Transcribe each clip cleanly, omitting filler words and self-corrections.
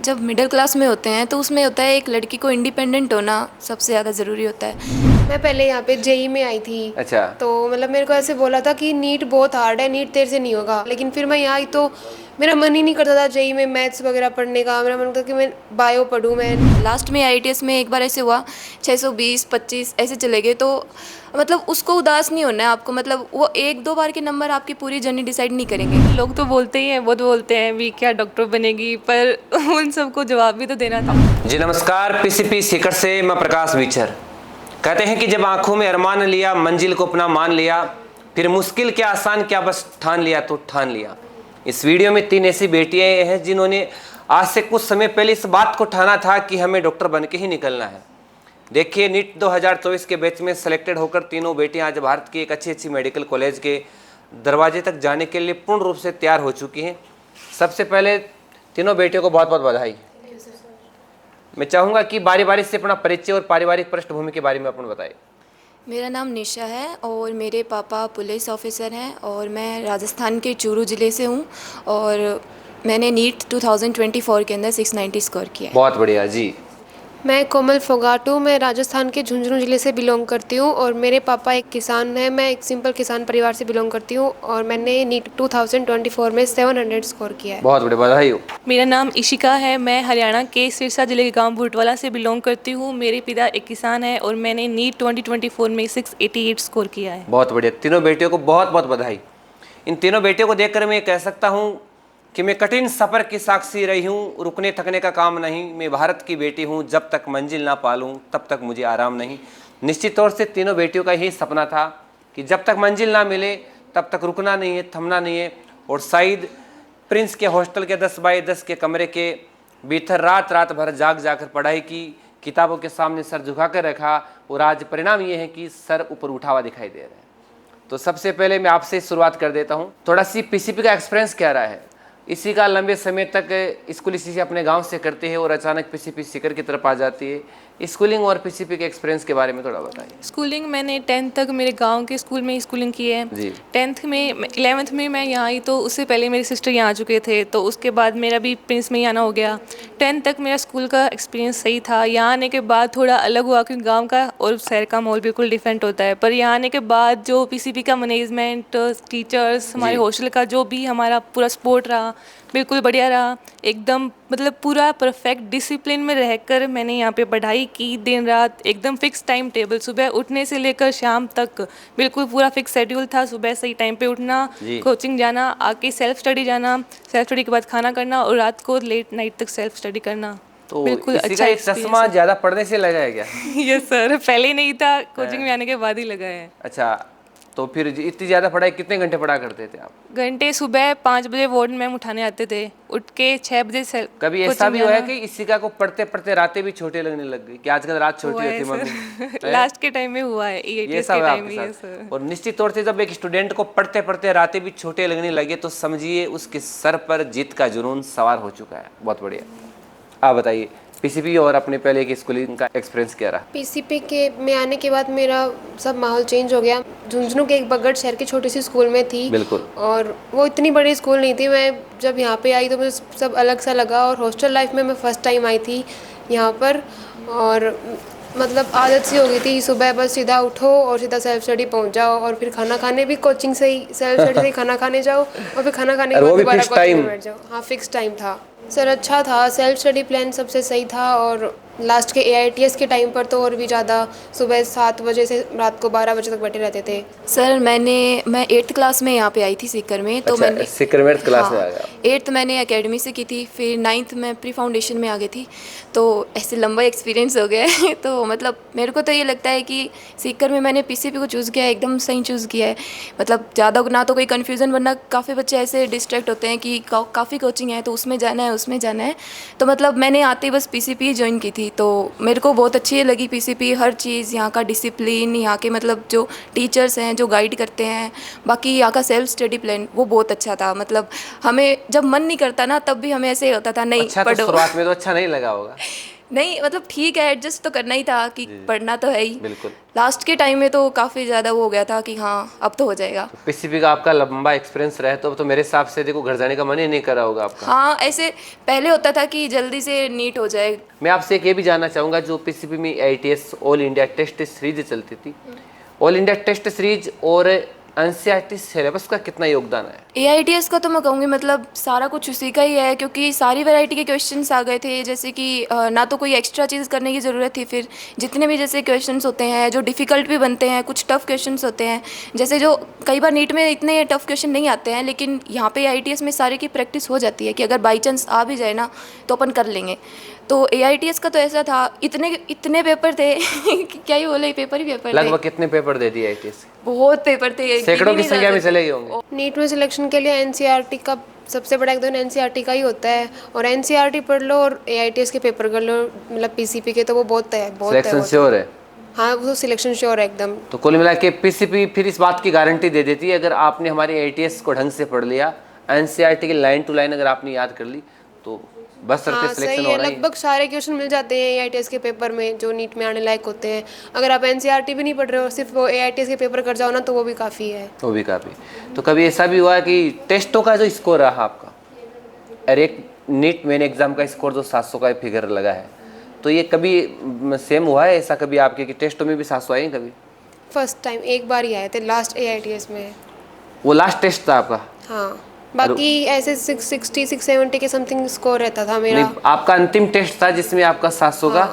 जब middle class में होते हैं तो उसमें होता है एक लड़की को इंडिपेंडेंट होना सबसे ज़्यादा ज़रूरी होता है। मैं पहले यहाँ पे जेई में आई थी। अच्छा। तो मतलब मेरे को ऐसे बोला था कि नीट बहुत हार्ड है, नीट तेरे से नहीं होगा, लेकिन फिर मैं यहाँ आई तो मेरा मन ही नहीं करता था जेई में मैथ्स वगैरह पढ़ने का। मेरा मन करता कि मैं बायो पढूं। मैं लास्ट में आईटीएस में एक बार ऐसे हुआ 620 25 ऐसे चले गए, तो मतलब उसको उदास नहीं होना है आपको, मतलब वो एक दो बार के नंबर आपकी पूरी जर्नी डिसाइड नहीं करेंगे। लोग तो बोलते ही हैं, बहुत बोलते हैं भी क्या डॉक्टर बनेगी, पर उन सबको जवाब भी तो देना था। जी नमस्कार, पीसीपी सीकर से मैं प्रकाश विचर। कहते हैं कि जब आंखों में अरमान लिया, मंजिल को अपना मान लिया, फिर मुश्किल क्या आसान क्या बस ठान लिया तो ठान लिया। इस वीडियो में 3 ऐसी बेटियां हैं जिन्होंने आज से कुछ समय पहले इस बात को ठाना था कि हमें डॉक्टर बन के ही निकलना है। देखिए, नीट 2024 के बैच में सेलेक्टेड होकर तीनों बेटियां आज भारत की एक अच्छी मेडिकल कॉलेज के दरवाजे तक जाने के लिए पूर्ण रूप से तैयार हो चुकी हैं। सबसे पहले तीनों बेटियों को बहुत बहुत बधाई। मैं चाहूँगा कि बारी बारी से अपना परिचय और पारिवारिक पृष्ठभूमि के बारे में अपन बताएं। मेरा नाम निशा है और मेरे पापा पुलिस ऑफिसर हैं और मैं राजस्थान के चूरू ज़िले से हूँ और मैंने नीट 2024 के अंदर 690 स्कोर किया है। बहुत बढ़िया जी। मैं कोमल फोगाटू, मैं राजस्थान के झुंझुनू ज़िले से बिलोंग करती हूँ और मेरे पापा एक किसान हैं। मैं एक सिंपल किसान परिवार से बिलोंग करती हूँ और मैंने नीट 2024 में 700 स्कोर किया है। बहुत बढ़िया, बधाई हो। मेरा नाम इशिका है, मैं हरियाणा के सिरसा जिले के गांव भूटवाला से बिलोंग करती हूँ। मेरे पिता एक किसान है और मैंने नीट 2024 में 688 स्कोर किया है। बहुत बढ़िया, तीनों बेटियों को बहुत बहुत बधाई। इन तीनों बेटियों को देखकर मैं कह सकता हूँ कि मैं कठिन सफ़र की साक्षी रही हूँ, रुकने थकने का काम नहीं। मैं भारत की बेटी हूँ, जब तक मंजिल ना पालूँ तब तक मुझे आराम नहीं। निश्चित तौर से तीनों बेटियों का यही सपना था कि जब तक मंजिल ना मिले तब तक रुकना नहीं है, थमना नहीं है। और शायद प्रिंस के हॉस्टल के 10 बाई 10 के कमरे के भीतर रात रात भर जाग जाकर पढ़ाई की, किताबों के सामने सर झुका कर रखा और आज परिणाम ये है कि सर ऊपर उठा हुआ दिखाई दे रहा है। तो सबसे पहले मैं आपसे शुरुआत कर देता हूँ, थोड़ा सी पीसीपी का एक्सपीरियंस क्या रहा है। इसी का लंबे समय तक स्कूल इसी से अपने गांव से करते हैं और अचानक पीसीपी सीकर की तरफ आ जाती है। स्कूलिंग और पीसीपी के एक्सपीरियंस के बारे में थोड़ा बताइए। स्कूलिंग मैंने 10th तक मेरे गांव के स्कूल में ही स्कूलिंग की है जी। 10th में 11th में मैं यहाँ आई, तो उससे पहले मेरी सिस्टर यहाँ आ चुके थे, तो उसके बाद मेरा भी प्रिंस में ही आना हो गया। 10th तक मेरा स्कूल का एक्सपीरियंस सही था। यहाँ आने के बाद थोड़ा अलग हुआ क्योंकि गांव का और शहर का माहौल बिल्कुल डिफरेंट होता है। पर यहाँ आने के बाद जो पीसीपी का मैनेजमेंट, टीचर्स, हमारे हॉस्टल का जो भी हमारा पूरा सपोर्ट रहा, बिल्कुल बढ़िया रहा एकदम। मतलब पूरा परफेक्ट डिसिप्लिन में रहकर मैंने यहाँ पे पढ़ाई की, दिन रात एकदम फिक्स टाइम टेबल, सुबह उठने से लेकर शाम तक बिल्कुल पूरा फिक्स शेड्यूल था। सुबह सही टाइम पे उठना, कोचिंग जाना, आके सेल्फ स्टडी जाना, सेल्फ स्टडी के बाद खाना करना और रात को लेट नाइट तक सेल्फ स्टडी करना। तो बिल्कुल इसी अच्छा का एक चश्मा ज़्यादा पढ़ने से लगा है क्या? यस सर, पहले ही नहीं था, कोचिंग में आने के बाद ही लगा है। अच्छा, तो फिर इतनी ज़्यादा पढ़ाई कितने घंटे पढ़ा करते थे आप? घंटे सुबह 5 बजे वार्डन मैम उठाने आते थे, उठ के 6 बजे कभी ऐसा भी हुआ है कि इसी का को पढ़ते पढ़ते रातें भी छोटे लगने लग गई कि आजकल रात छोटी होती है मम्मी? लास्ट के टाइम में हुआ है, ये सब के है टाइम आपके में। ये साथ? सर, और निश्चित तौर से जब एक स्टूडेंट को पढ़ते पढ़ते रातें भी छोटे लगने लगे तो समझिए उसके सर पर जीत का जुनून सवार हो चुका है। बहुत बढ़िया। आप बताइए पीसीपी और अपने पहले की स्कूलिंग का एक्सपीरियंस क्या रहा? पीसीपी के में आने के बाद मेरा सब माहौल चेंज हो गया। झुंझुनू के एक बगड़ शहर की छोटी सी स्कूल में थी। बिल्कुल। और वो इतनी बड़ी स्कूल नहीं थी। मैं जब यहाँ पे आई तो मुझे सब अलग सा लगा और हॉस्टल लाइफ में मैं फ़र्स्ट टाइम आई थी यहाँ पर। और मतलब आदत सी हो गई थी, सुबह बस सीधा उठो और सीधा सेल्फ स्टडी पहुँच जाओ और फिर खाना खाने भी कोचिंग से ही, सेल्फ स्टडी से ही खाना खाने जाओ और फिर खाना खाने के बाद दोबारा कोचिंग में बैठ जाओ। हाँ, फिक्स टाइम था सर। अच्छा था, सेल्फ स्टडी प्लान सबसे सही था। और लास्ट के एआईटीएस के टाइम पर तो और भी ज़्यादा, सुबह 7 बजे से रात को 12 बजे तक बैठे रहते थे। सर मैं 8th क्लास में यहाँ पे आई थी सीकर में, तो अच्छा, मैंने सीकर में 8th क्लास में आ गया। 8th मैंने एकेडमी से की थी, फिर 9th में प्री फाउंडेशन में आ गई थी। तो ऐसे लंबा एक्सपीरियंस हो गया है। तो मतलब मेरे को तो ये लगता है कि सीकर में मैंने पीसीपी को चूज़ किया है, एकदम सही चूज़ किया है। मतलब ज़्यादा ना तो कोई कन्फ्यूज़न, वरना काफ़ी बच्चे ऐसे डिस्ट्रैक्ट होते हैं कि काफ़ी कोचिंग है तो उसमें जाना है उसमें जाना है। तो मतलब मैंने आते ही बस पीसीपी ही ज्वाइन की थी, तो मेरे को बहुत अच्छी लगी पीसीपी। हर चीज़ यहाँ का डिसिप्लिन, यहाँ के मतलब जो टीचर्स हैं जो गाइड करते हैं, बाकी यहाँ का सेल्फ स्टडी प्लान वो बहुत अच्छा था। मतलब हमें जब मन नहीं करता ना तब भी हमें ऐसे होता था नहीं अच्छा, पढ़ो। तो शुरुआत में तो अच्छा नहीं लगा होगा? नहीं मतलब ठीक है, एडजस्ट तो करना ही था कि पढ़ना तो है ही। बिल्कुल। लास्ट के टाइम में तो काफ़ी ज़्यादा वो हो गया था कि हाँ अब तो हो जाएगा। पीसीपी का आपका लंबा एक्सपीरियंस रहे तो मेरे हिसाब से देखो घर जाने का मन ही नहीं करा होगा आपका। हाँ ऐसे पहले होता था कि जल्दी से नीट हो जाए। मैं आपसे एक ये भी जानना चाहूँगा, जो पीसीपी में IITS all India test series चलती थी, ऑल इंडिया टेस्ट सीरीज और NCERT सिलेबस का कितना योगदान है? AITS का तो मैं कहूँगी मतलब सारा कुछ उसी का ही है, क्योंकि सारी वैरायटी के क्वेश्चंस आ गए थे। जैसे कि ना तो कोई एक्स्ट्रा चीज़ करने की ज़रूरत थी, फिर जितने भी जैसे क्वेश्चंस होते हैं जो डिफ़िकल्ट भी बनते हैं, कुछ टफ़ क्वेश्चंस होते हैं, जैसे जो कई बार नीट में इतने टफ़ क्वेश्चन नहीं आते हैं, लेकिन यहाँ पे AITS में सारे की प्रैक्टिस हो जाती है कि अगर बाई चांस आ भी जाए ना तो अपन कर लेंगे। तो AITS का तो ऐसा था, इतने पेपर थे कि क्या ही बोले, पेपर ही पेपर थे। लगभग कितने पेपर दे दिए IITS? बहुत पेपर थे, सैकड़ों की संख्या में चले गए होंगे। नीट में सिलेक्शन के लिए NCERT का सबसे बड़ा एकदम NCERT का ही होता है, और NCERT पढ़ लो और AITS के पेपर कर लो, मतलब PCP के, तो वो बहुत है, बहुत है। सिलेक्शन श्योर है? हाँ वो सिलेक्शन श्योर है एकदम। तो कुल मिला के पीसीपी फिर इस बात की गारंटी दे देती है, अगर आपने हमारी IITS को ढंग से पढ़ लिया, NCERT की लाइन टू लाइन अगर आपने याद कर ली तो बस हाँ सिलेक्शन सही हो है, रहा है। लगभग सारे क्वेश्चन मिल जाते हैं AITS के पेपर में जो नीट में आने लायक होते हैं। अगर आप NCERT भी नहीं पढ़ रहे हो, सिर्फ वो AITS के पेपर कर जाओ ना, तो वो भी काफ़ी है। वो भी काफ़ी। तो कभी ऐसा भी हुआ कि टेस्टों का जो स्कोर रहा आपका, अरे एक नीट मेन एग्जाम का स्कोर जो 700 का फिगर लगा है, तो ये कभी सेम हुआ है ऐसा कभी आपके कि टेस्टों में भी 700 आए हैं कभी? फर्स्ट टाइम एक बार ही आए थे, लास्ट AITS में। वो लास्ट टेस्ट था आपका? हाँ, बाकी ऐसे 660 670 के समथिंग स्कोर रहता था मेरा। नहीं, आपका अंतिम टेस्ट था जिसमें आपका 700 का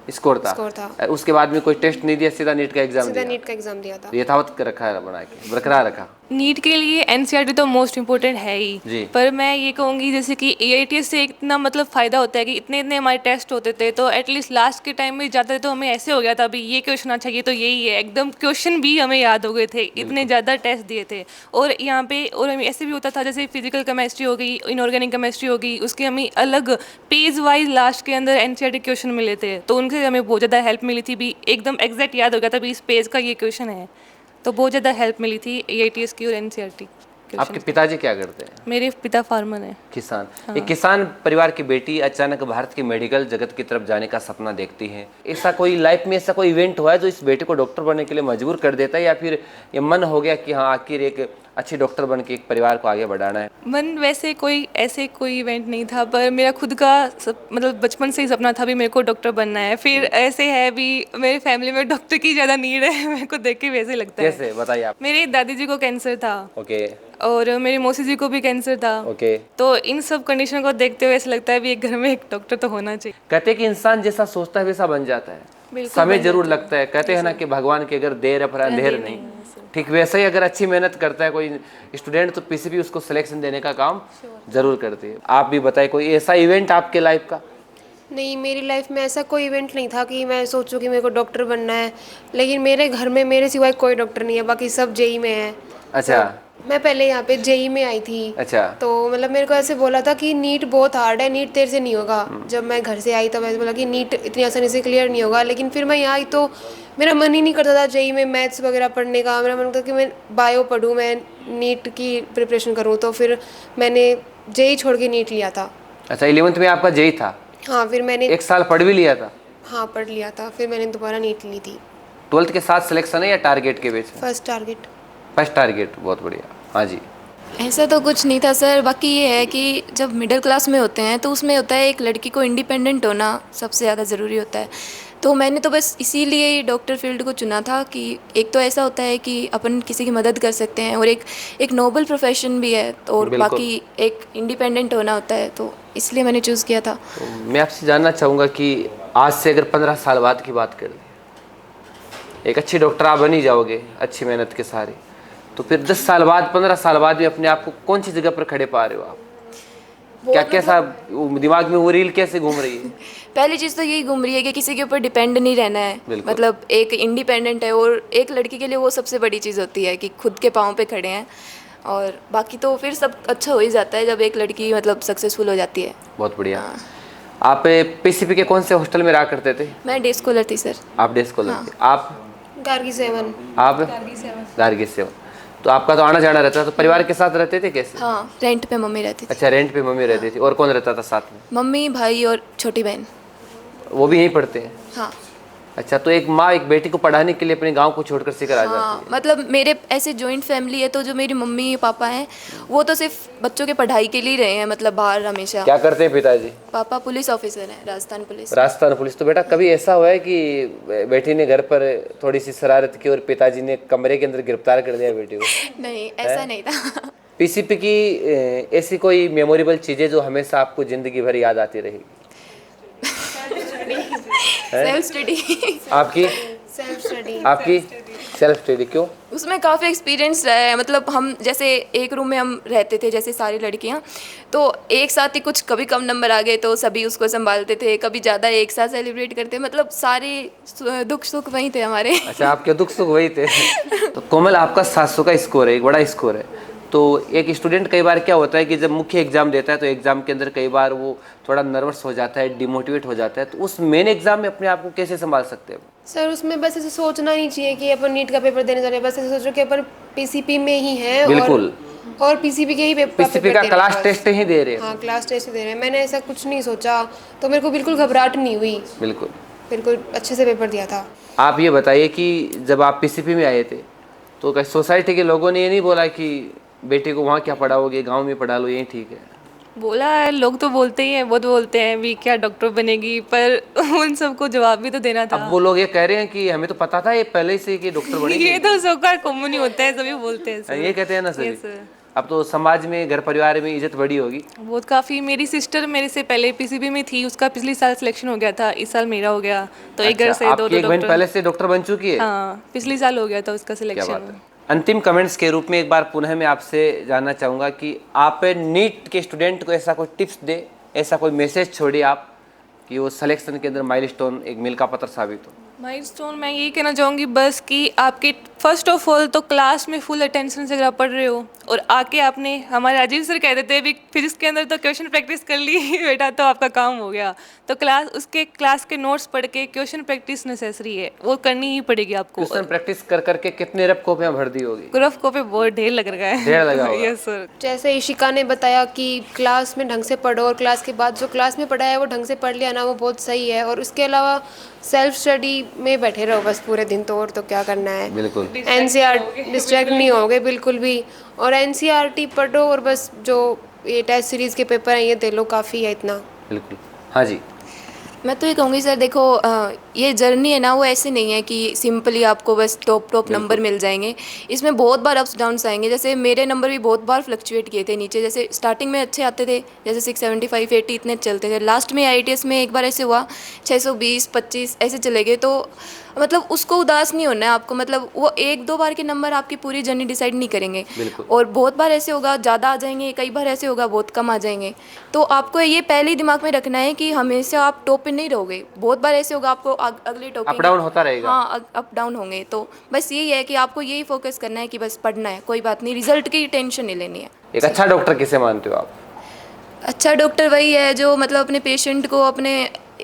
स्कोर था। स्कोर था। उसके बाद में कोई टेस्ट नहीं दिया, सीधा नीट का एग्जाम सीधा दिया? नीट का एग्जाम दिया था। यथावत रखा है, बना के बरकरार रखा। नीट के लिए NCERT तो मोस्ट इम्पोर्टेंट है जी। ही, पर मैं ये कहूँगी जैसे कि AITS से इतना मतलब फ़ायदा होता है कि इतने इतने हमारे टेस्ट होते थे, तो एटलीस्ट लास्ट के टाइम में जाते तो हमें ऐसे हो गया था अभी ये क्वेश्चन अच्छा ये तो यही है, एकदम क्वेश्चन भी हमें याद हो गए थे, इतने ज़्यादा टेस्ट दिए थे। और यहाँ पे और हमें ऐसे भी होता था जैसे फिजिकल केमिस्ट्री हो गई, इनऑर्गेनिक केमिस्ट्री हो गई, उसके हमें अलग पेज वाइज लास्ट के अंदर NCERT क्वेश्चन मिले थे, तो उनसे हमें बहुत ज़्यादा हेल्प मिली थी। भी एकदम एग्जैक्ट याद हो गया था भी इस पेज का ये क्वेश्चन है, तो बहुत ज़्यादा हेल्प मिली थी AITS की और NCERT आपके पिताजी क्या करते हैं? मेरे पिता फार्मर हैं। किसान। एक किसान परिवार की बेटी अचानक भारत के मेडिकल जगत की तरफ जाने का सपना देखती है। ऐसा कोई लाइफ में ऐसा कोई इवेंट हुआ है जो इस बेटे को डॉक्टर बनने के लिए मजबूर कर देता है, या फिर ये मन हो गया कि हाँ आखिर एक अच्छी डॉक्टर बन के एक परिवार को आगे बढ़ाना है? मन वैसे कोई ऐसे कोई इवेंट नहीं था, पर मेरा खुद का मतलब बचपन से ही सपना था भी मेरे को डॉक्टर बनना है। फिर ऐसे है भी मेरे फैमिली में डॉक्टर की ज़्यादा नीड है मेरे को देख के वैसे लगता है। कैसे बताइए आप? मेरी दादी जी को कैंसर था। ओके। और मेरी मौसी जी को भी कैंसर था। ओके। तो इन सब कंडीशन को देखते हुए ऐसा लगता है भी एक घर में एक डॉक्टर तो होना चाहिए। कहते हैं कि इंसान जैसा सोचता है वैसा बन जाता है, समय जरूर लगता है। कहते हैं ना कि भगवान की अगर देर है पर अंधेर नहीं, ठीक वैसे ही अगर अच्छी मेहनत करता है कोई स्टूडेंट तो पीसीपी उसको सिलेक्शन देने का काम जरूर करती है। आप भी बताइए कोई ऐसा इवेंट आपके लाइफ का? नहीं, मेरी लाइफ में ऐसा कोई इवेंट नहीं था कि मैं सोचूं कि मेरे को डॉक्टर बनना है, लेकिन मेरे घर में मेरे सिवाय कोई डॉक्टर नहीं है, बाकी सब जेई में है। अच्छा। मैं पहले यहाँ पे जेई में आई थी। अच्छा। तो मतलब मेरे को ऐसे बोला था कि नीट बहुत हार्ड है, नीट तेरे से नहीं होगा। जब मैं घर से आई तब ऐसे बोला कि नीट इतनी आसानी से क्लियर नहीं होगा, लेकिन फिर मैं यहाँ आई तो मेरा मन ही नहीं करता था जेई में मैथ्स वगैरह पढ़ने का। मेरा मन करता कि मैं बायो पढूं, मैं नीट की प्रिपरेशन करूँ, तो फिर मैंने जेई छोड़ के नीट लिया था। अच्छा, 11th में आपका जेई था? हाँ, फिर मैंने एक साल पढ़ भी लिया था? हाँ पढ़ लिया था, फिर मैंने दोबारा नीट ली थी। 12th के साथ सिलेक्शन है या टारगेट के base? First target. First target, बहुत बढ़िया। हाँ जी। ऐसा तो कुछ नहीं था सर, बाकी ये है कि जब मिडिल क्लास में होते हैं तो उसमें होता है एक लड़की को इंडिपेंडेंट होना सबसे ज़्यादा ज़रूरी होता है। तो मैंने तो बस इसीलिए डॉक्टर फील्ड को चुना था कि एक तो ऐसा होता है कि अपन किसी की मदद कर सकते हैं और एक नोबल प्रोफेशन भी है, और बाकी एक इंडिपेंडेंट होना होता है, तो इसलिए मैंने चूज़ किया था। तो मैं आपसे जानना चाहूँगा कि आज से अगर 15 साल बाद की बात करें, एक अच्छी डॉक्टर आप बन ही जाओगे अच्छी मेहनत के सहारे, तो फिर 10 साल बाद 15 साल बाद भी अपने आप को कौन सी जगह पर खड़े पा रहे हो आप? क्या कैसा दिमाग में वो रील कैसे घूम रही है? पहली चीज़ तो यही घूम रही है कि किसी के ऊपर डिपेंड नहीं रहना है, मतलब एक इंडिपेंडेंट है, और एक लड़की के लिए वो सबसे बड़ी चीज़ होती है कि खुद के पाँव पे खड़े हैं, और बाकी तो फिर सब अच्छा हो ही जाता है जब एक लड़की मतलब सक्सेसफुल हो जाती है। बहुत बढ़िया। आप पीसीपी के कौन से हॉस्टल में रहा करते थे? मैं डे स्कॉलर थी सर। आप डे स्कॉलर थे। आप? गार्गी 7। आप गार्गी 7। तो आपका तो आना जाना रहता था, तो परिवार के साथ रहते थे कैसे? हाँ, रेंट पे मम्मी रहती थी। अच्छा, रेंट पे मम्मी रहती थी। और कौन रहता था साथ में? मम्मी, भाई और छोटी बहन। वो भी यहीं पढ़ते हैं? हाँ अच्छा, तो एक माँ एक बेटी को पढ़ाने के लिए अपने गांव को छोड़कर सीकर आ जाती हाँ, मतलब मेरे ऐसे जॉइंट फैमिली है, तो जो मेरी मम्मी पापा हैं वो तो सिर्फ बच्चों के पढ़ाई के लिए ही रहे हैं, मतलब बाहर हमेशा। है। क्या करते हैं पिताजी? पापा पुलिस ऑफिसर हैं, राजस्थान पुलिस। राजस्थान पुलिस। तो बेटा कभी ऐसा हुआ है कि बेटी ने घर पर थोड़ी सी शरारत की और पिताजी ने कमरे के अंदर गिरफ्तार कर दिया बेटी को? नहीं, ऐसा नहीं था। पीसीपी की ऐसी कोई मेमोरेबल चीजें जो हमेशा आपको जिंदगी भर याद आती रहेगी? Self study. आपकी? Self study. आपकी सेल्फ स्टडी क्यों? उसमें काफ़ी एक्सपीरियंस रहा है, मतलब हम जैसे एक रूम में हम रहते थे जैसे सारी लड़कियां, तो एक साथ ही कुछ कभी कम नंबर आ गए तो सभी उसको संभालते थे, कभी ज़्यादा एक साथ सेलिब्रेट करते, मतलब सारे दुख सुख वहीं थे हमारे। अच्छा, आपके दुख सुख वही थे। तो कोमल, आपका 700 का स्कोर है, एक बड़ा स्कोर है। तो एक स्टूडेंट कई बार क्या होता है कि जब मुख्य एग्जाम देता है तो एग्जाम के अंदर कई बार वो थोड़ा नर्वस हो जाता है, डिमोटिवेट हो जाता है, तो उस मेन एग्जाम में अपने आप को कैसे संभाल सकते हैं? सर उसमें बस ऐसे सोचना नहीं चाहिए कि अपन नीट का पेपर देने जा रहे हैं, बस ऐसे सोचो कि अपन पीसीपी में ही हैं। बिल्कुल। और पीसीपी के ही पेपर पीसीपी का क्लास टेस्ट ही दे रहे हैं? हाँ, क्लास टेस्ट ही दे रहे हैं। मैंने ऐसा कुछ नहीं सोचा, तो मेरे को बिल्कुल घबराहट नहीं हुई, बिल्कुल बिल्कुल अच्छे से पेपर दिया था। आप ये बताइए कि जब आप पीसीपी में आए थे तो क्या सोसाइटी के लोगों ने ये नहीं बोला कि बेटे को वहाँ क्या पढ़ाओगे, गांव में पढ़ा लो, यही ठीक है? बोला है, लोग तो बोलते ही हैं, बहुत बोलते हैं भी क्या डॉक्टर बनेगी, पर उन सबको जवाब भी तो देना था। अब वो लोग ये कह रहे हैं कि हमें तो पता था ये पहले से कि डॉक्टर बनेगी। ये तो सबका कॉमन ही होता है, सभी बोलते हैं सर। ये कहते हैं ना सभी। Yes, sir। अब तो समाज में, घर परिवार में इज्जत बड़ी होगी। बहुत काफ़ी। मेरी सिस्टर मेरे से पहले पीसीबी में थी, उसका पिछले साल सिलेक्शन हो गया था, इस साल मेरा हो गया, तो एक घर से दो आपकी एक बहन डॉक्टर। पहले से डॉक्टर बन चुकी है? हाँ, पिछले साल हो गया था उसका क्या बात सिलेक्शन। है। अंतिम कमेंट्स के रूप में एक बार पुनः मैं आपसे जानना चाहूँगा कि आप नीट के स्टूडेंट को ऐसा कोई टिप्स दे, ऐसा कोई मैसेज छोड़िए आप कि वो सिलेक्शन के अंदर माइलस्टोन, एक मील का पत्थर साबित हो। माइलस्टोन मैं यही कहना चाहूँगी बस कि आपके फर्स्ट ऑफ ऑल तो क्लास में फुल अटेंशन से अगर आप पढ़ रहे हो और आके आपने, हमारे राजीव सर कहते थे भी फिजिक्स के अंदर तो क्वेश्चन प्रैक्टिस कर ली बेटा तो आपका काम हो गया, तो क्लास के नोट्स पढ़ के क्वेश्चन प्रैक्टिस नेसेसरी है, वो करनी ही पड़ेगी आपको। क्वेश्चन प्रैक्टिस कर करके कितने रफ कॉपियाँ भर दी होगी? ग्रफ को पे बहुत ढेर लग रहा है। ढेर लगा होगा। Yes sir. जैसे इशिका ने बताया कि क्लास में ढंग से पढ़ो और क्लास के बाद जो क्लास में पढ़ा है वो ढंग से पढ़ लिया ना, वो बहुत सही है। और उसके अलावा सेल्फ स्टडी में बैठे रहो बस पूरे दिन, तो और तो क्या करना है। बिल्कुल। एनसीईआरटी डिस्ट्रैक्ट नहीं होगे बिल्कुल भी, और एनसीईआरटी पढ़ो और बस जो ये टेस्ट सीरीज़ के पेपर हैं ये दे लो, काफ़ी है इतना। बिल्कुल। हाँ जी। मैं तो ये कहूँगी सर, देखो ये जर्नी है ना, वो ऐसे नहीं है कि सिंपली आपको बस टॉप नंबर मिल जाएंगे। इसमें बहुत बार अप्स डाउन्स आएंगे। जैसे मेरे नंबर भी बहुत बार फ्लक्चुएट किए थे नीचे, जैसे स्टार्टिंग में अच्छे आते थे, जैसे 675 80 इतने चलते थे। लास्ट में IITS में एक बार ऐसे हुआ 620 25 ऐसे चले गए। तो मतलब उसको उदास नहीं होना है आपको, मतलब वो एक दो बार के नंबर आपकी पूरी जर्नी डिसाइड नहीं करेंगे। और बहुत बार ऐसे होगा ज़्यादा आ जाएंगे, कई बार ऐसे होगा बहुत कम आ जाएंगे। तो आपको ये पहले ही दिमाग में रखना है कि हमेशा आप टॉप पे नहीं रहोगे, बहुत बार ऐसे होगा आपको अगले टॉप अप डाउन होता रहेगा। हाँ, अप डाउन होंगे। तो बस यही है कि आपको यही फोकस करना है कि बस पढ़ना है, कोई बात नहीं, रिजल्ट की टेंशन नहीं लेनी है। एक अच्छा डॉक्टर किसे मानते हो आप? अच्छा डॉक्टर वही है जो मतलब अपने पेशेंट को अपने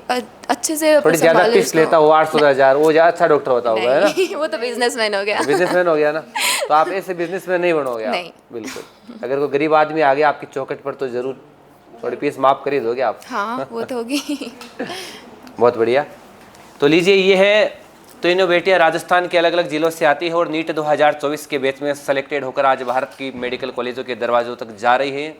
अच्छे से थोड़ी ज्यादा संभाले टिप्स उसको। लेता हो, 800,000, वो ज्यादा अच्छा डॉक्टर होता होगा, है ना? नहीं, वो तो बिजनेसमैन हो गया। बिजनेसमैन हो गया ना, तो आप ऐसे बिजनेसमैन नहीं बनोगे आप। नहीं। बिल्कुल। अगर कोई गरीब आदमी आ गया आपकी चौखट पर तो जरूर थोड़ी फीस माफ कर ही दोगे आप। हाँ, वो तो होगी। बहुत बढ़िया। तो लीजिए, ये है तीनों बेटियां राजस्थान के अलग अलग जिलों से आती है और नीट 2024 के बैच में सेलेक्टेड होकर आज भारत की मेडिकल कॉलेजों के दरवाजों तक जा रही है।